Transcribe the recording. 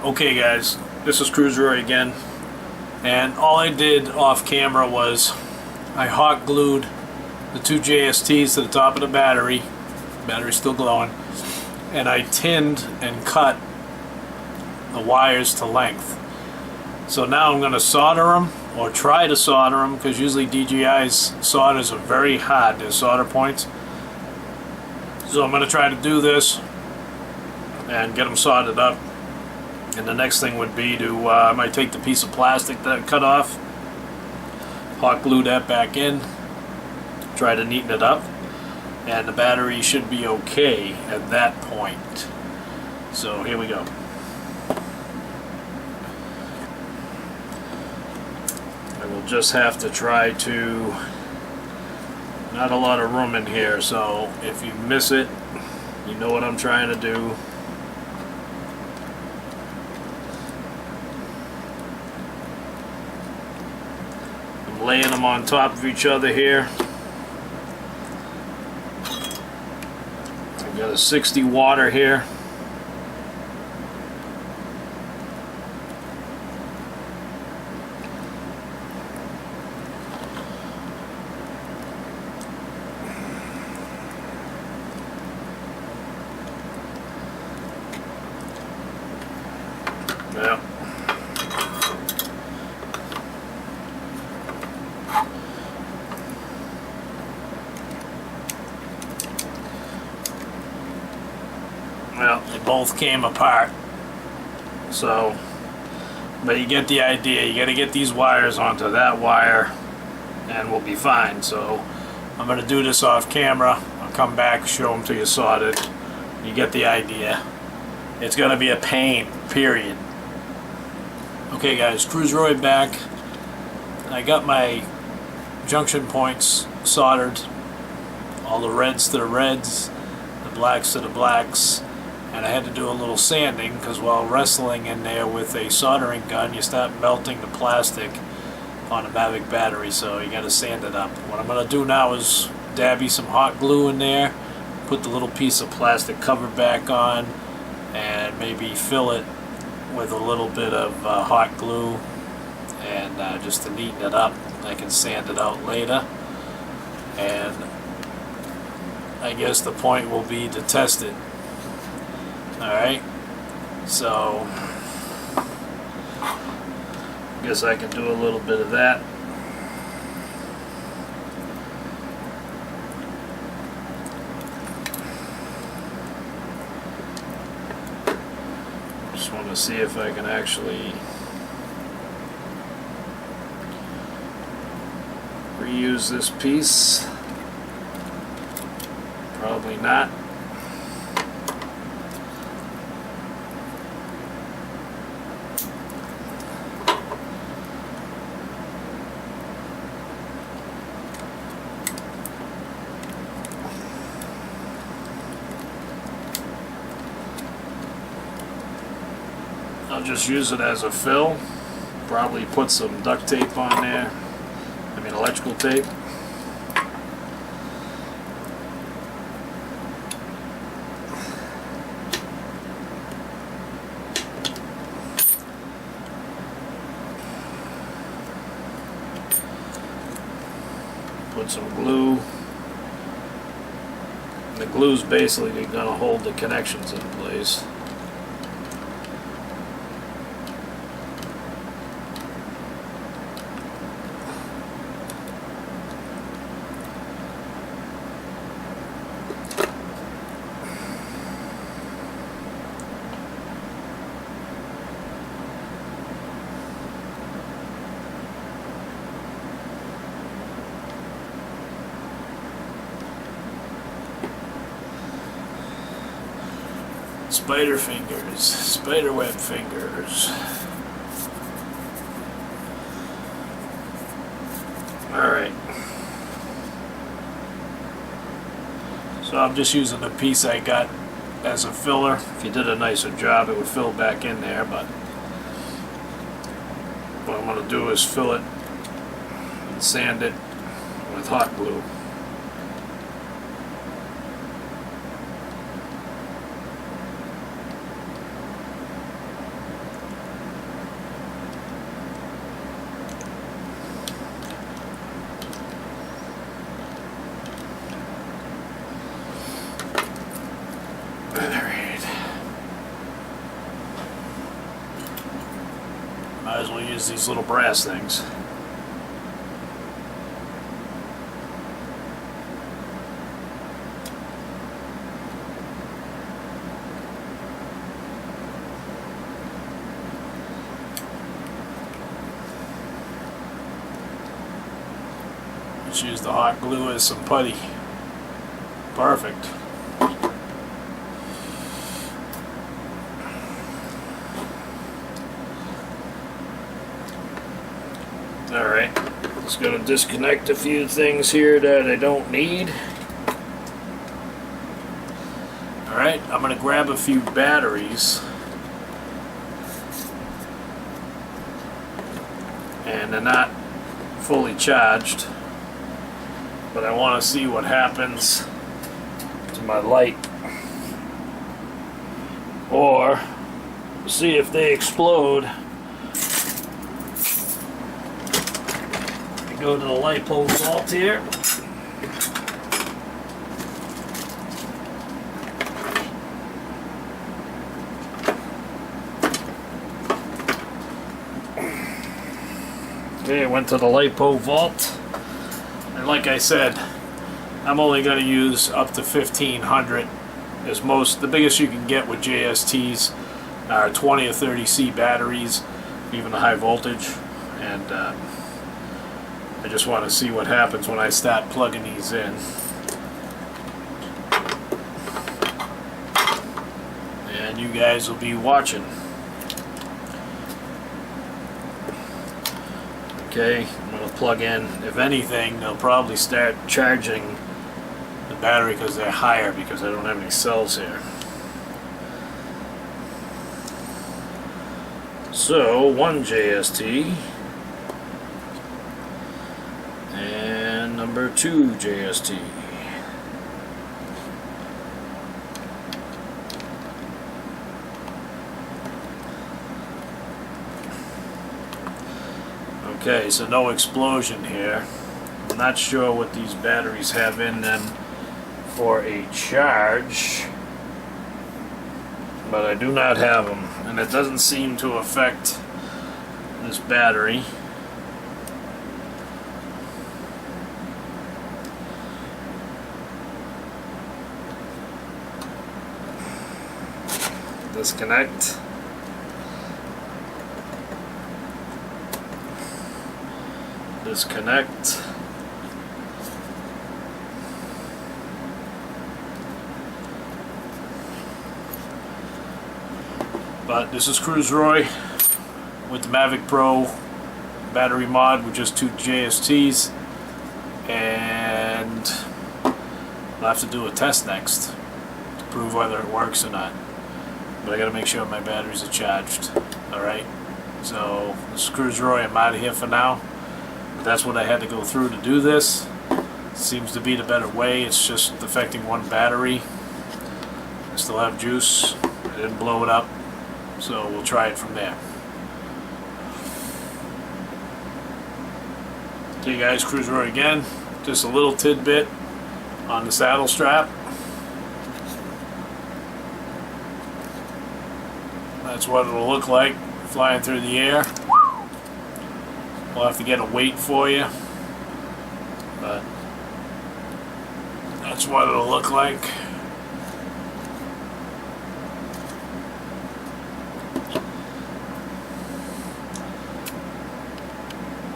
Okay guys, this is Cruiser again, and all I did off camera was I hot glued the two JSTs to the top of the battery. Battery's still glowing, and I tinned and cut the wires to length. So now I'm going to solder them, or try to solder them, because usually DJI's solders are very hard, their solder points. So I'm going to try to do this and get them soldered up. And the next thing would be to, I might take the piece of plastic that I cut off, hot glue that back in, try to neaten it up, and the battery should be okay at that point. So here we go. I will just have to try to, not a lot of room in here, so if you miss it, you know what I'm trying to do. Laying them on top of each other here. I've got a 60 water here. Yeah. Well, they both came apart, so, but you get the idea. You got to get these wires onto that wire and we'll be fine. So I'm going to do this off camera. I'll come back, show them to you soldered. You get the idea. It's going to be a pain, period. Okay guys, Cruiser back. I got my junction points soldered, all the reds to the reds, the blacks to the blacks. And I had to do a little sanding, because while wrestling in there with a soldering gun, you start melting the plastic on a mavic battery, so you got to sand it up. What I'm going to do now is dabby some hot glue in there, put the little piece of plastic cover back on, and maybe fill it with a little bit of hot glue, and just to neaten it up. I can sand it out later, and I guess the point will be to test it. Alright, so I guess I can do a little bit of that. Just want to see if I can actually reuse this piece. Probably not. I'll just use it as a fill. Probably put some duct tape on there. I mean electrical tape. Put some glue. The glue's basically going to hold the connections in place. Spider fingers, spider web fingers. Alright. So I'm just using the piece I got as a filler. If you did a nicer job, it would fill back in there, but what I'm going to do is fill it and sand it with hot glue. we'll use these little brass things. Just use the hot glue as some putty. Perfect. Alright, just going to disconnect a few things here that I don't need. Alright, I'm going to grab a few batteries. And they're not fully charged, but I want to see what happens to my light. Or see if they explode. Go to the LiPo vault here. Okay, I went to the LiPo vault, and like I said, I'm only going to use up to 1500. As the biggest you can get with JSTs are 20 or 30 C batteries, even the high voltage, and I just want to see what happens when I start plugging these in. And you guys will be watching. Okay, I'm going to plug in. If anything, they'll probably start charging the battery because they're higher, because I don't have any cells here. So, one JST. And number 2 JST. Okay, so no explosion here. I'm not sure what these batteries have in them for a charge, but I do not have them, and it doesn't seem to affect this battery. Disconnect. Disconnect. But this is Cruise Roy with the Mavic Pro battery mod with just 2 JSTs, and I'll have to do a test next to prove whether it works or not. But I gotta make sure my batteries are charged. Alright, so this is Cruise Roy. I'm out of here for now. But that's what I had to go through to do this. Seems to be the better way. It's just affecting one battery. I still have juice. I didn't blow it up, so we'll try it from there. Okay guys, Cruise Roy again. Just a little tidbit on the saddle strap. That's what it'll look like flying through the air. We'll have to get a weight for you, but that's what it'll look like.